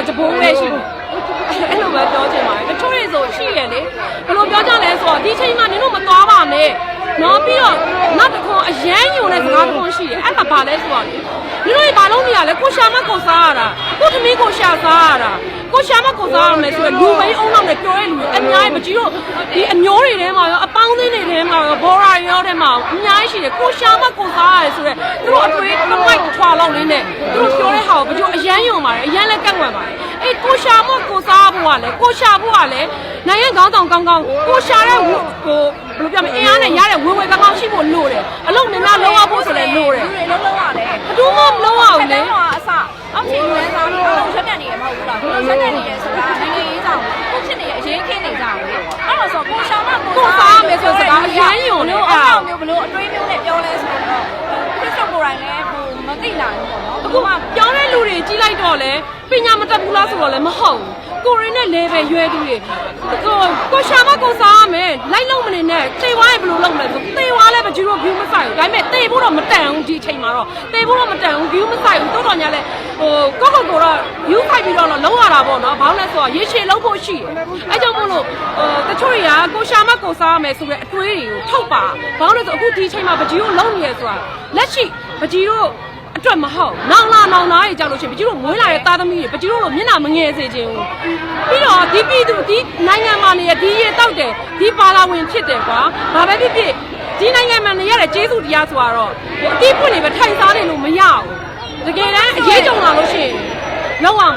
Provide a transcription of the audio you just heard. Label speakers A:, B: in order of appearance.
A: တဘိုးပဲရှိတယ်အဲ့လိုပဲပြောချင်ပါတယ်တချို့တွေဆိုရှိရလေဘယ်လိုပြောကြလဲဆိုတော့ဒီချိန်မှာနင်တို့မသွားပါနဲ့နော်ပြီးတော့နောက်တစ်ခုအရန်ညုံတဲ့စကားတစ်ခုရှိတယ်အဲ့ဒါဘာလဲဆိုတော့နင်တို့ဘာလုံးနေရလဲကိုရှာမကိုစားရတာကိုသမီးကိုရှာစားရတာကိုရှာမကိုစားရမယ်ဆိုရင်လူမင်းအုံနောက်နဲ့ပြောရဲလူအများကြီးမကြည့်တော့ဒီအမျိုးတွေထဲမှာရောအပေါင်းအသင်းတွေထဲမှာရောဘော်ရာရောထဲမှာအများကြီးရှိတယ်ကိုရှာမကိုစားရတယ်ဆိုတော့သူတို့အတွေးတစ်မိုက်ထွာလောက်လေးနဲ့သူတို့ပြောတဲ့ဟာကိုဘယ်လိုအရန်ယုံပါတယ်အရန်လည်းကန့်ကွက်ပါတယ်အဲ့ကိုရှာမကိုစားဖို့ကလည်းကိုရှာဖို့ကလည်းနိုင်ငံခေါင်းဆောင်ကောင်းကောင်းကိုရှာတဲ့ဟိုဘယ်လိုပြောမလဲအင်အားနဲ့ရတဲ့ဝင်ကောင်းကောင်းရှိဖို့လိုတယ်အလုံးများများလုံးဝဖို့ဆိုလည်းလိုတယ်
B: လူတွေလုံးလုံးရတယ်
A: ဘယ်သူမှမလုံးအောင်လေ
B: အစအောက်ခြေလူတွေစားလို့အောင်ချက်ပြတ်နေရမဟုတ်ဘူးလားကိုချက်ပြတ်နေရဆိုတာနိုင်ငံရေးကြောင့်ကိုဖြစ်နေရအရင်ခင်းနေကြတယ်အဲ့တော့ဆိုကိုရှောင်းမ
A: ကိုစားမယ်ဆိုစကားအရန်ယုံလေ
B: အဲ့လိုမျိုးဘလို့အတွေးမျိုးနဲ့ပြောလဲဆိုတော့ခရစ်စတိုကိုယ်တိုင်လည်းဟိုမသိလာဘူးပေါ့နော်
A: အခုမှပြောင်းတဲ့လူတွေကြီးလိုက်တော့လေပညာမတတ်ဘူးလားဆိုတော့လည်းမဟုတ်ဘူးကိုရင်းနဲ့လဲပဲရွယ်သူတွေကိုရှာမကိုစားရမယ်လိုက်လုံးမနေနဲ့တေဝါးရင်ဘယ်လိုလုပ်မလဲဆိုတေဝါးလည်းမကြည့်တော့ view မဆိုင်ဘူးဒါပေမဲ့တေဖို့တော့မတန်ဘူးဒီအချိန်မှာတော့တေဖို့တော့မတန်ဘူး view မဆိုင်ဘူးတိုးတော်ညာလဲဟိုကိုတော့ view ဖိုက်ပြီးတော့လုံးရတာပေါ့နော်ဘာလို့လဲဆိုတော့ရေရှည်လုံးဖို့ရှိတယ်အဲကြောင့်မို့လို့တချို့တွေကကိုရှာမကိုစားရမယ်ဆိုတဲ့အတွေးတွေကိုထုတ်ပါဘာလို့လဲဆိုအခုဒီအချိန်မှာပကြီးတို့လုံးနေရဆိုတာလက်ရှိပကြီးတို့အတွက်မဟုတ်နောင်လာတွေကြောက်လို့ရှိရင်ပကြီးတို့မွေးလာတဲ့သားသမီးတွေပကြီးတို့လိုမျက်နှာမငယ်စေခြင်းဘူးပြီးတော့ဒီပြည်သူဒီနိုင်ငံမှာနေရဒီရေတောက်တယ်ဒီပါလာဝင်ဖြစ်တယ်ကွာဘာပဲဖြစ်ဖြစ်ဒီနိုင်ငံမှာနေရတဲ့ကျေးဇူးတရားဆိုတော့အတိပွင့်နေပဲထိုင်စားနေလို့မရဘူးတကယ်တမ်းအရေးကြုံလာလို့ရှိရင်လောက်ရမှာ